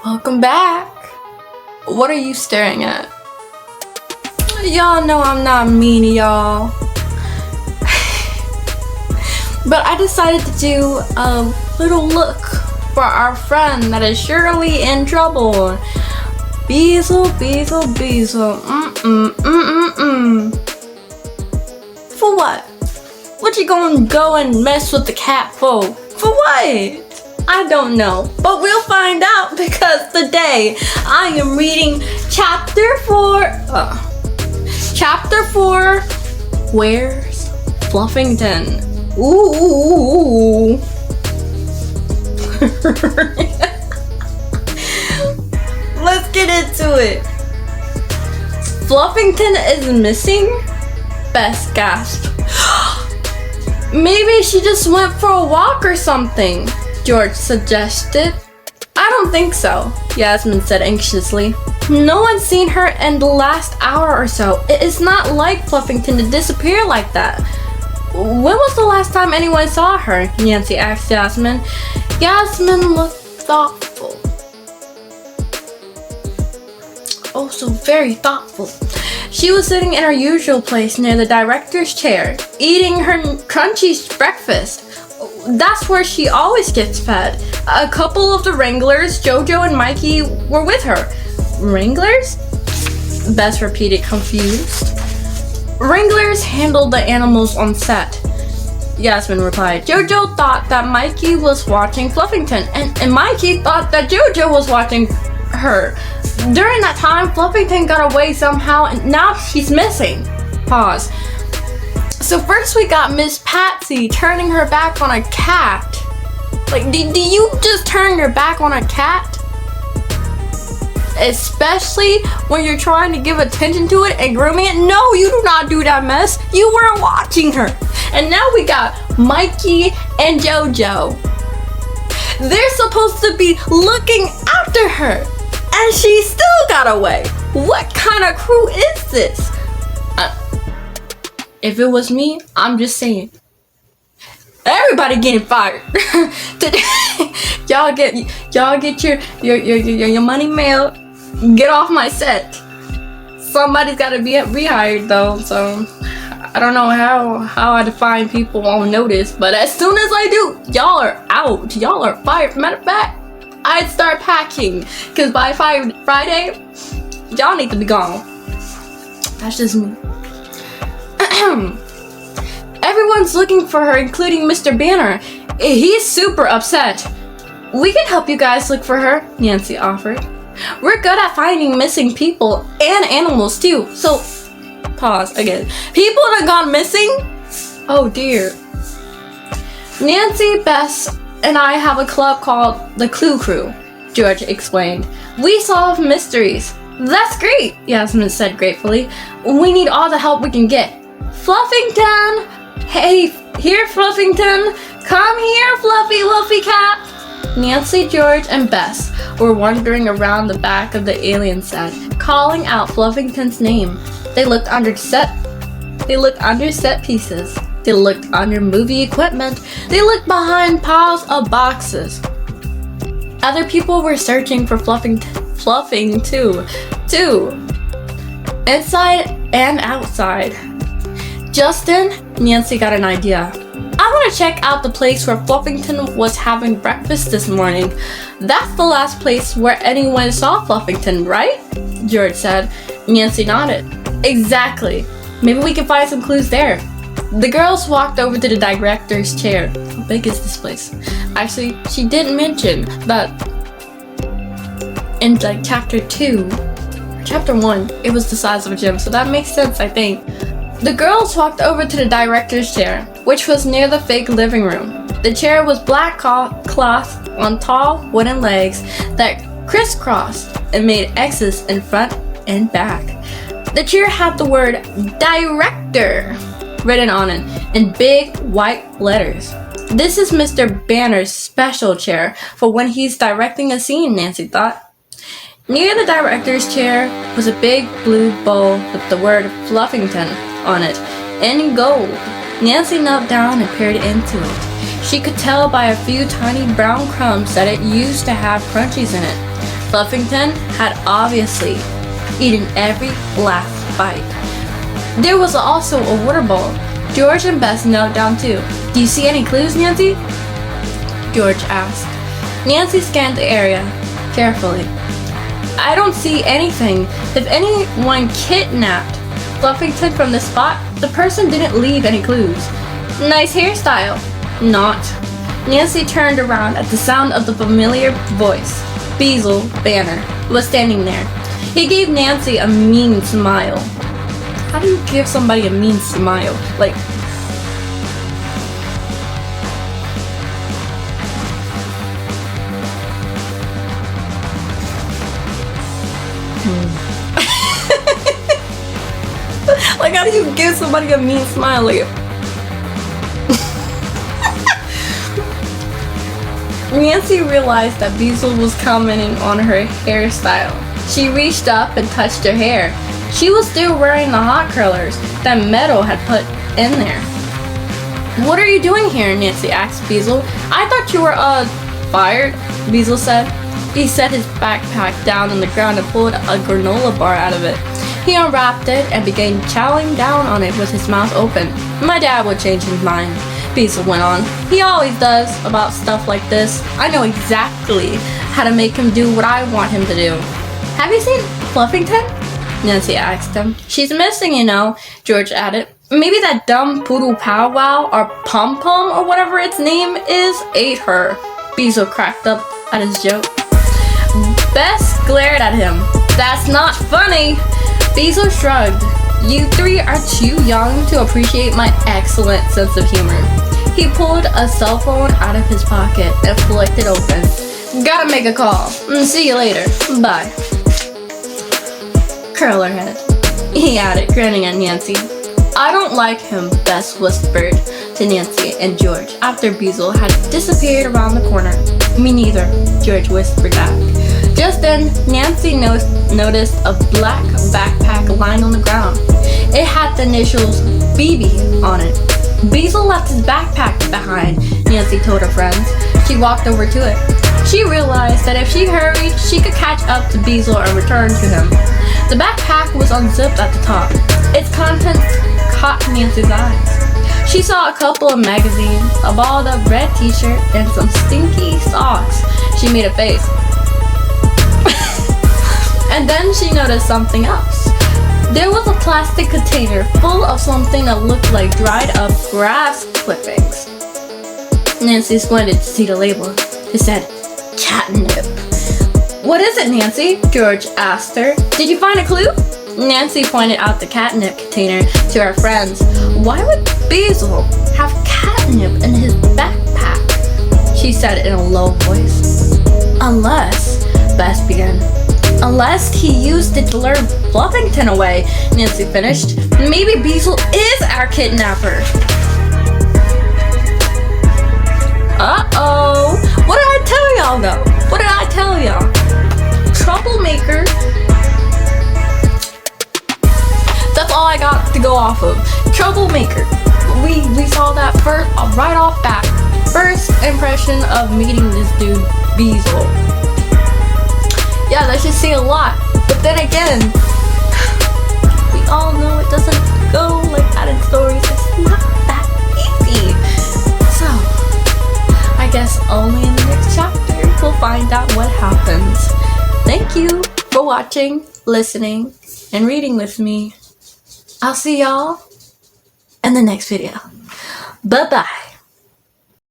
Welcome back. What are you staring at? Y'all know I'm not mean to y'all. But I decided to do a little look for our friend that is surely in trouble. Beezle. For what? What you gonna go and mess with the cat for? For what? I don't know, but we'll find out because today I am reading chapter 4. Chapter 4, Where's Fluffington? Ooh. Let's get into it. Fluffington is missing? Bess gasped. Maybe she just went for a walk or something, George suggested. I don't think so, Yasmin said anxiously. No one's seen her in the last hour or so. It is not like Fluffington to disappear like that. When was the last time anyone saw her? Nancy asked Yasmin. Yasmin looked thoughtful. Oh, so very thoughtful. She was sitting in her usual place near the director's chair, eating her crunchy breakfast. That's where she always gets fed. A couple of the wranglers, Jojo and Mikey, were with her. Wranglers? Bess repeated, confused. Wranglers handled the animals on set, Yasmin replied. Jojo thought that Mikey was watching Fluffington, and Mikey thought that Jojo was watching her. During that time, Fluffington got away somehow, and now she's missing. Pause. So first we got Miss Patsy turning her back on a cat. Like, do you just turn your back on a cat? Especially when you're trying to give attention to it and grooming it? No, you do not do that mess. You weren't watching her. And now we got Mikey and Jojo. They're supposed to be looking after her, and she still got away. What kind of crew is this? If it was me, I'm just saying, everybody getting fired. Today, y'all get your money mail. Get off my set. Somebody's got to be rehired though, so I don't know how I define people on notice, but as soon as I do, y'all are out. Y'all are fired. Matter of fact, I'd start packing, because by Friday, y'all need to be gone. That's just me. Everyone's looking for her, including Mr. Banner. He's super upset. We can help you guys look for her, Nancy offered. We're good at finding missing people and animals too. So, pause again. People that have gone missing? Oh dear. Nancy, Bess, and I have a club called the Clue Crew, George explained. We solve mysteries. That's great, Yasmin said gratefully. We need all the help we can get. Fluffington! Hey, here, Fluffington! Come here, Fluffy cat! Nancy, George, and Bess were wandering around the back of the alien set, calling out Fluffington's name. They looked under set pieces. They looked under movie equipment. They looked behind piles of boxes. Other people were searching for fluffing too. Inside and outside. Just then, Nancy got an idea. I want to check out the place where Fluffington was having breakfast this morning. That's the last place where anyone saw Fluffington, right? George said. Nancy nodded. Exactly. Maybe we can find some clues there. The girls walked over to the director's chair. How big is this place? Actually, she didn't mention that in chapter 2, chapter 1, it was the size of a gym, so that makes sense, I think. The girls walked over to the director's chair, which was near the fake living room. The chair was black cloth on tall wooden legs that crisscrossed and made X's in front and back. The chair had the word director written on it in big white letters. This is Mr. Banner's special chair for when he's directing a scene, Nancy thought. Near the director's chair was a big blue bowl with the word Fluffington on it in gold. Nancy knelt down and peered into it. She could tell by a few tiny brown crumbs that it used to have crunchies in it. Fluffington had obviously eaten every last bite. There was also a water bowl. George and Bess knelt down too. "Do you see any clues, Nancy?" George asked. Nancy scanned the area carefully. "I don't see anything. If anyone kidnapped Fluffington from this spot, the person didn't leave any clues." "Nice hairstyle." "Not." Nancy turned around at the sound of the familiar voice. Basil Banner was standing there. He gave Nancy a mean smile. How do you give somebody a mean smile? Like, like, how do you give somebody a mean smile? Like, Nancy realized that Basil was commenting on her hairstyle. She reached up and touched her hair. She was still wearing the hot curlers that Meadow had put in there. "What are you doing here?" Nancy asked Basil. "I thought you were, fired," Basil said. He set his backpack down on the ground and pulled a granola bar out of it. He unwrapped it and began chowing down on it with his mouth open. "My dad would change his mind," Basil went on. "He always does about stuff like this. I know exactly how to make him do what I want him to do." "Have you seen Fluffington?" Nancy asked him. "She's missing, you know," George added. "Maybe that dumb poodle powwow or pom-pom or whatever its name is ate her." Basil cracked up at his joke. Bess glared at him. "That's not funny." Basil shrugged. "You three are too young to appreciate my excellent sense of humor." He pulled a cell phone out of his pocket and flicked it open. "Gotta make a call. See you later. Bye." "Curl her head," he added, grinning at Nancy. "I don't like him," Bess whispered to Nancy and George after Basil had disappeared around the corner. "Me neither," George whispered back. Just then, Nancy noticed a black backpack lying on the ground. It had the initials BB on it. "Basil left his backpack behind," Nancy told her friends. She walked over to it. She realized that if she hurried, she could catch up to Basil and return to him. The backpack was unzipped at the top. Its contents caught Nancy's eyes. She saw a couple of magazines, a balled up red t-shirt, and some stinky socks. She made a face. And then she noticed something else. There was a plastic container full of something that looked like dried up grass clippings. Nancy squinted to see the label. It said, "Catnip." "What is it, Nancy?" George asked her. "Did you find a clue?" Nancy pointed out the catnip container to her friends. "Why would Basil have catnip in his backpack?" she said in a low voice. "Unless," Bess began. "Unless he used it to lure Fluffington away," Nancy finished. "Maybe Basil is our kidnapper." Uh-oh. What did I tell y'all though? What did I tell y'all? Troublemaker. That's all I got to go off of. Troublemaker. We saw that first, right off bat. First impression of meeting this dude, Basil. Yeah, let's just say a lot. But then again, we all know it doesn't go like that in stories. It's not that easy. So, I guess only in the next chapter we'll find out what happens. Thank you for watching, listening, and reading with me. I'll see y'all in the next video. Bye-bye.